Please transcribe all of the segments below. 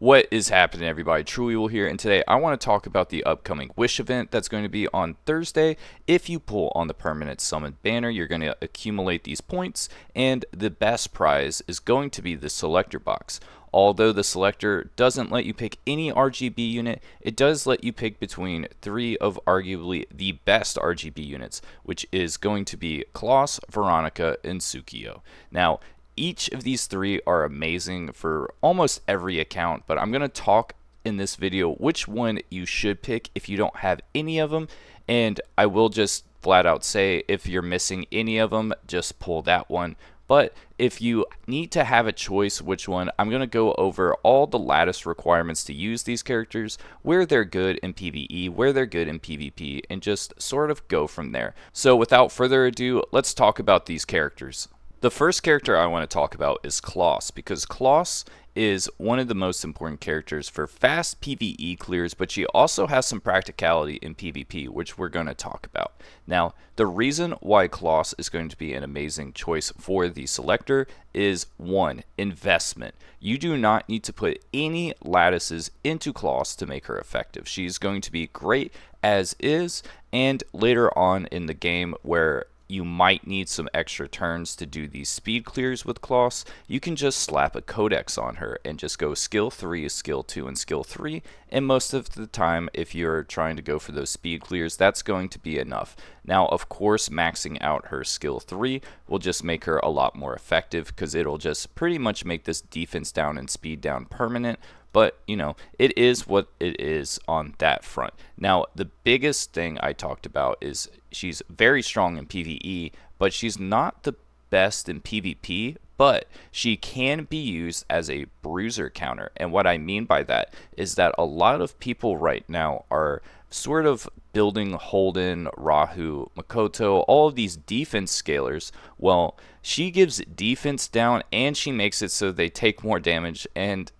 What is happening, everybody? trueeevil here, and today I want to talk about the upcoming Wish event that's going to be on Thursday. If you pull on the permanent summon banner, you're going to accumulate these points, and the best prize is going to be the Selector box. Although the Selector doesn't let you pick any RGB unit, it does let you pick between three of arguably the best RGB units, which is going to be Kloss, Veronika, and Tsukiyo. Now, each of these three are amazing for almost every account, but I'm going to talk in this video which one you should pick if you don't have any of them, and I will just flat out say if you're missing any of them, just pull that one. But if you need to have a choice which one, I'm going to go over all the lattice requirements to use these characters, where they're good in PvE, where they're good in PvP, and just sort of go from there. So without further ado, let's talk about these characters. The first character I want to talk about is Kloss, because Kloss is one of the most important characters for fast PvE clears, but she also has some practicality in PvP, which we're going to talk about. Now, the reason why Kloss is going to be an amazing choice for the Selector is 1. Investment. You do not need to put any lattices into Kloss to make her effective. She's going to be great as is, and later on in the game where you might need some extra turns to do these speed clears with Kloss, you can just slap a codex on her and just go skill 3, skill 2, and skill 3, and most of the time if you're trying to go for those speed clears, that's going to be enough. Now, of course, maxing out her skill 3 will just make her a lot more effective, because it'll just pretty much make this defense down and speed down permanent. But, you know, it is what it is on that front. Now, the biggest thing I talked about is she's very strong in PvE, but she's not the best in PvP, but she can be used as a bruiser counter. And what I mean by that is that a lot of people right now are sort of building Holden, Rahu, Makoto, all of these defense scalers. Well, she gives defense down and she makes it so they take more damage and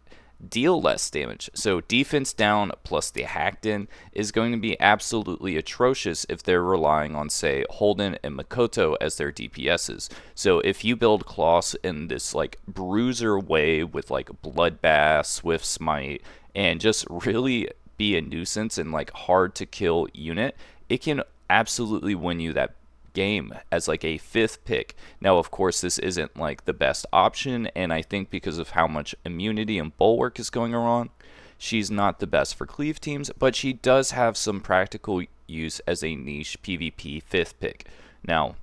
deal less damage. So defense down plus the hacked in is going to be absolutely atrocious if they're relying on, say, Holden and Makoto as their DPSs. So if you build Kloss in this like bruiser way with like Bloodbath, Swift Smite, and just really be a nuisance and like hard to kill unit, it can absolutely win you that game as like a 5th pick. Now, of course, this isn't like the best option, and I think because of how much immunity and bulwark is going around, she's not the best for cleave teams, but she does have some practical use as a niche PvP 5th pick. Now,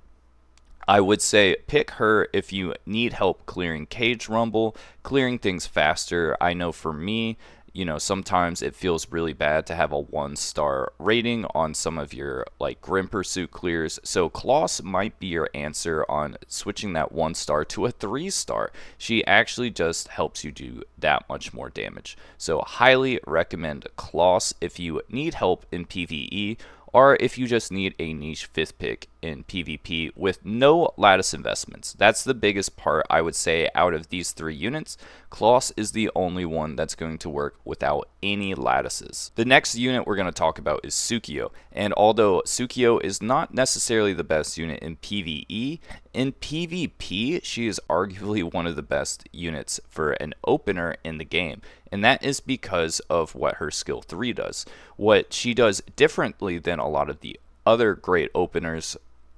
I would say pick her if you need help clearing Cage Rumble, clearing things faster. I know for me, you know, sometimes it feels really bad to have a 1-star rating on some of your like Grim Pursuit clears. So Kloss might be your answer on switching that 1-star to a 3-star. She actually just helps you do that much more damage. So highly recommend Kloss if you need help in PvE, or if you just need a niche 5th pick in PvP with no lattice investments. That's the biggest part, I would say, out of these 3 units. Kloss is the only one that's going to work without any lattices. The next unit we're going to talk about is Tsukiyo, and although Tsukiyo is not necessarily the best unit in PvE, in PvP she is arguably one of the best units for an opener in the game, and that is because of what her skill 3 does. What she does differently than a lot of the other great openers,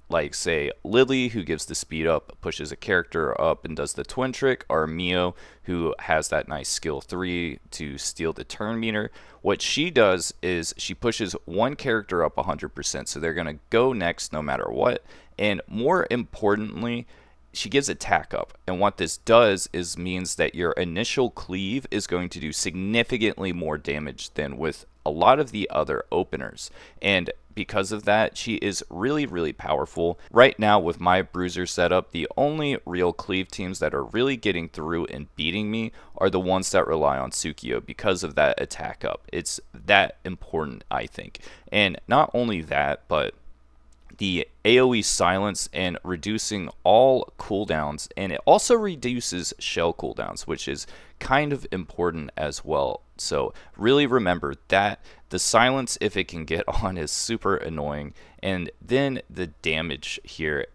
like say Lily, who gives the speed up, pushes a character up and does the twin trick, or Mio, who has that nice skill 3 to steal the turn meter. What she does is she pushes one character up 100%, so they're going to go next no matter what, and more importantly, she gives attack up. And what this does is means that your initial cleave is going to do significantly more damage than with a lot of the other openers, and because of that, she is really, really powerful. Right now, with my bruiser setup, the only real cleave teams that are really getting through and beating me are the ones that rely on Tsukiyo because of that attack up. It's that important, I think. And not only that, but the AoE silence and reducing all cooldowns, and it also reduces shell cooldowns, which is kind of important as well. So really remember that the silence, if it can get on, is super annoying, and then the damage here.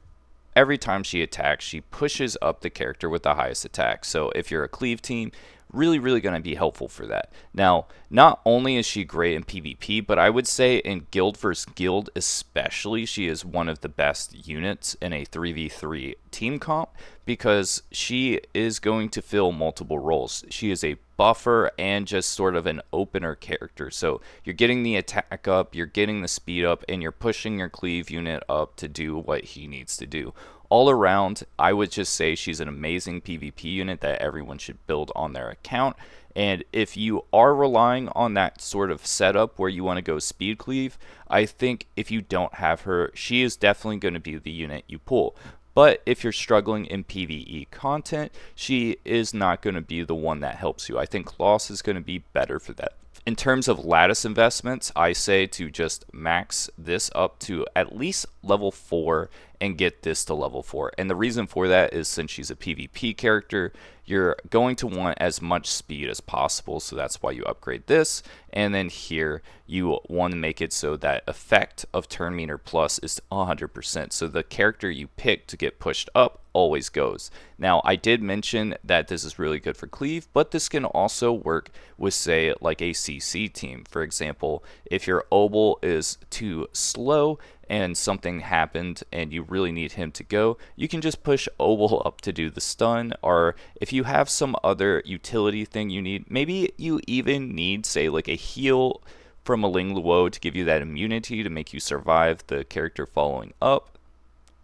Every time she attacks, she pushes up the character with the highest attack. So if you're a cleave team, really going to be helpful for that. Now, not only is she great in PvP, but I would say in guild versus guild especially, she is one of the best units in a 3v3 team comp because she is going to fill multiple roles. She is a buffer and just sort of an opener character. So you're getting the attack up, you're getting the speed up, and you're pushing your cleave unit up to do what he needs to do. All around, I would just say she's an amazing PvP unit that everyone should build on their account. And if you are relying on that sort of setup where you want to go speed cleave, I think if you don't have her, she is definitely going to be the unit you pull. But if you're struggling in PvE content, she is not going to be the one that helps you. I think Kloss is going to be better for that. In terms of lattice investments, I say to just max this up to at least level 4 and get this to level 4. And the reason for that is since she's a PvP character, you're going to want as much speed as possible, so that's why you upgrade this. And then here, you want to make it so that effect of turn meter plus is 100%. So the character you pick to get pushed up always goes. Now, I did mention that this is really good for cleave, but this can also work with, say, like a CC team. For example, if your Obel is too slow and something happened and you really need him to go, you can just push Obel up to do the stun. Or if you have some other utility thing you need, maybe you even need, say, like a heal from a Ling Luo to give you that immunity to make you survive the character following up,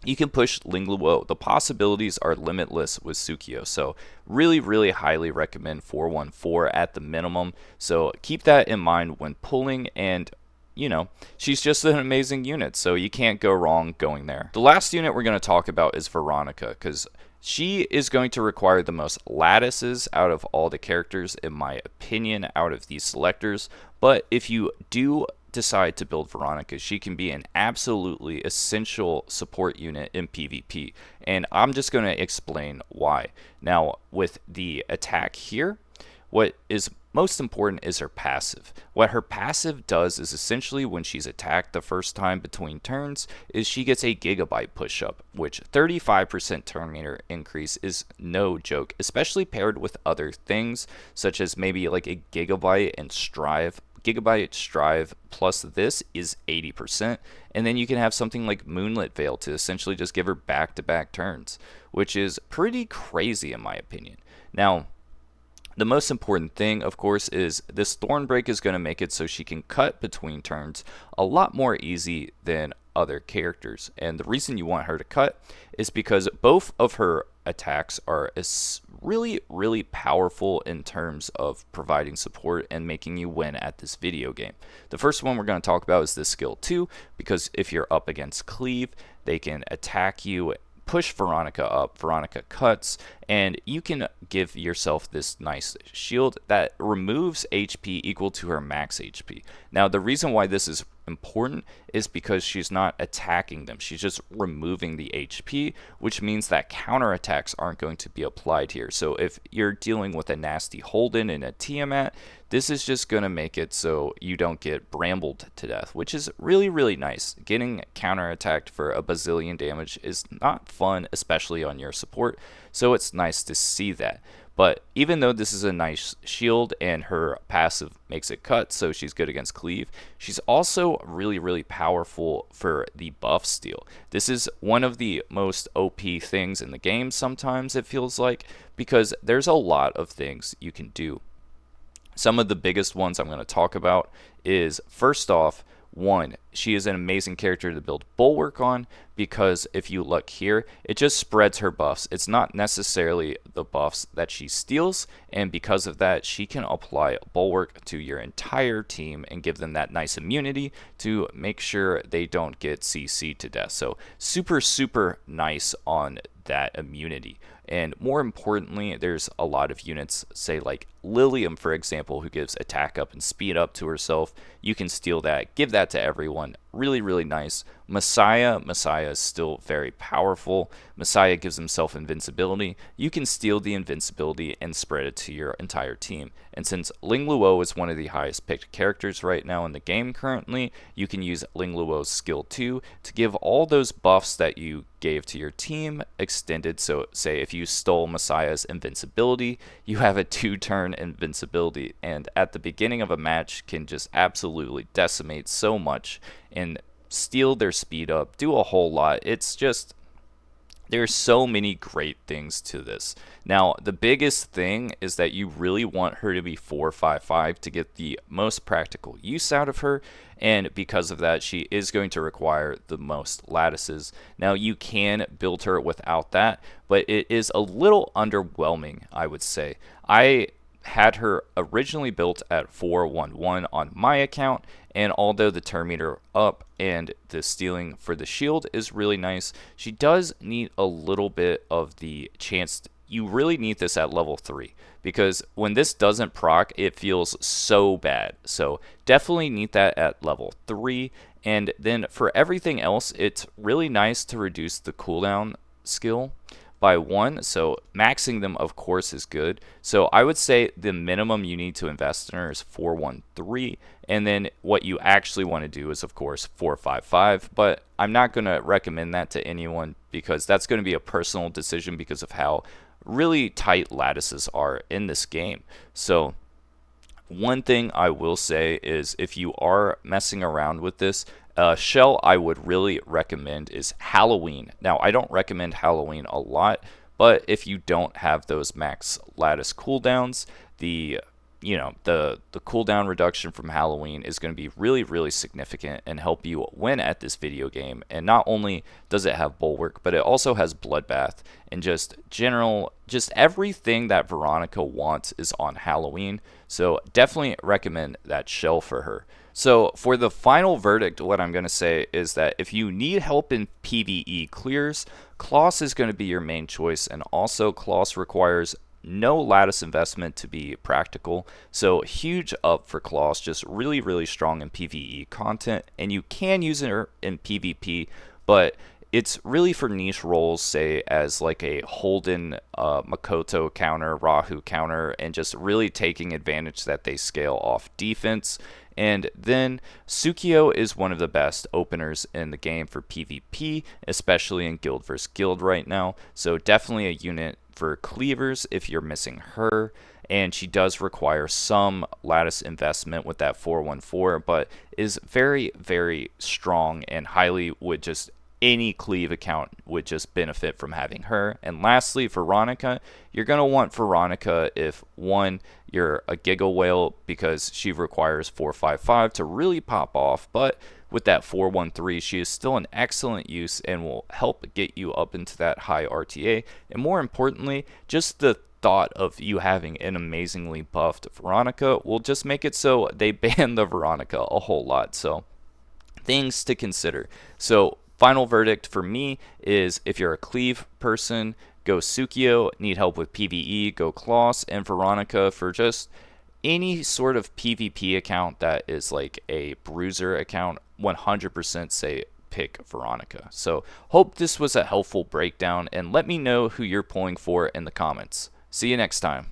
you can push Ling Luo. The possibilities are limitless with Tsukiyo. So really highly recommend 414 at the minimum. So keep that in mind when pulling, and you know, she's just an amazing unit, so you can't go wrong going there. The last unit we're going to talk about is Veronika, because she is going to require the most lattices out of all the characters, in my opinion, out of these selectors. But if you do decide to build Veronika, she can be an absolutely essential support unit in PvP. And I'm just going to explain why. Now, with the attack here, what is most important is her passive. What her passive does is essentially when she's attacked the first time between turns is she gets a gigabyte push up, which 35% turn meter increase is no joke, especially paired with other things such as maybe like a gigabyte and strive. Gigabyte strive plus this is 80%, and then you can have something like Moonlit Veil to essentially just give her back-to-back turns, which is pretty crazy in my opinion. Now, the most important thing, of course, is this Thorn Break is going to make it so she can cut between turns a lot more easy than other characters. And the reason you want her to cut is because both of her attacks are really powerful in terms of providing support and making you win at this video game. The first one we're going to talk about is this skill 2, because if you're up against cleave, they can attack you, push Veronika up, Veronika cuts, and you can give yourself this nice shield that removes HP equal to her max HP. Now, the reason why this is important is because she's not attacking them, she's just removing the HP, which means that counterattacks aren't going to be applied here. So if you're dealing with a nasty Holden and a Tiamat, this is just going to make it so you don't get brambled to death, which is really nice. Getting counterattacked for a bazillion damage is not fun, especially on your support, so it's nice to see that. But even though this is a nice shield and her passive makes it cut, so she's good against cleave, she's also really powerful for the buff steal. This is one of the most OP things in the game sometimes, it feels like, because there's a lot of things you can do. Some of the biggest ones I'm going to talk about is, first off, one, she is an amazing character to build Bulwark on, because if you look here, it just spreads her buffs. It's not necessarily the buffs that she steals, and because of that, she can apply Bulwark to your entire team and give them that nice immunity to make sure they don't get CC to death. So super nice on that immunity. And more importantly, there's a lot of units, say like Lilium, for example, who gives attack up and speed up to herself. You can steal that, give that to everyone. Really nice. Messiah is still very powerful. Messiah gives himself invincibility. You can steal the invincibility and spread it to your entire team. And since Ling Luo is one of the highest picked characters right now in the game currently, you can use Ling Luo's skill 2 to give all those buffs that you gave to your team extended. So say if you stole Messiah's invincibility, you have a 2-turn invincibility, and at the beginning of a match can just absolutely decimate so much and steal their speed up, do a whole lot. It's just, there's so many great things to this. Now, the biggest thing is that you really want her to be 4-5-5 to get the most practical use out of her, and because of that, she is going to require the most lattices. Now, you can build her without that, but it is a little underwhelming, I would say. I had her originally built at 4-1-1 on my account, and although the turn meter up and the stealing for the shield is really nice, she does need a little bit of the chance. You really need this at level 3, because when this doesn't proc, it feels so bad. So definitely need that at level 3. And then for everything else, it's really nice to reduce the cooldown skill by 1, so maxing them of course is good. So I would say the minimum you need to invest in her is 4-1-3, and then what you actually want to do is of course 4-5-5, but I'm not going to recommend that to anyone because that's going to be a personal decision because of how really tight lattices are in this game. So one thing I will say is if you are messing around with this, shell I would really recommend is Halloween. Now, I don't recommend Halloween a lot, but if you don't have those max lattice cooldowns, the cooldown reduction from Halloween is going to be really significant and help you win at this video game. And not only does it have Bulwark, but it also has Bloodbath and just everything that Veronika wants is on Halloween. So definitely recommend that shell for her. So for the final verdict, what I'm going to say is that if you need help in PvE clears, Kloss is going to be your main choice, and also Kloss requires no lattice investment to be practical, so huge up for Kloss, just really strong in PvE content, and you can use her in PvP, but it's really for niche roles, say as like a Holden, Makoto counter, Rahu counter, and just really taking advantage that they scale off defense. And then Tsukiyo is one of the best openers in the game for PvP, especially in guild versus guild right now, so definitely a unit for cleavers if you're missing her. And she does require some lattice investment with that 414, but is very strong and highly would just, any cleave account would just benefit from having her. And lastly, Veronika, you're going to want Veronika if, one, you're a Giga Whale because she requires 4-5-5 to really pop off, but with that 4-1-3, she is still an excellent use and will help get you up into that high RTA. And more importantly, just the thought of you having an amazingly buffed Veronika will just make it so they ban the Veronika a whole lot. So things to consider. So final verdict for me is if you're a cleave person, go Tsukiyo. Need help with PvE, go Kloss. And Veronika for just any sort of PvP account that is like a bruiser account, 100% say pick Veronika. So hope this was a helpful breakdown, and let me know who you're pulling for in the comments. See you next time.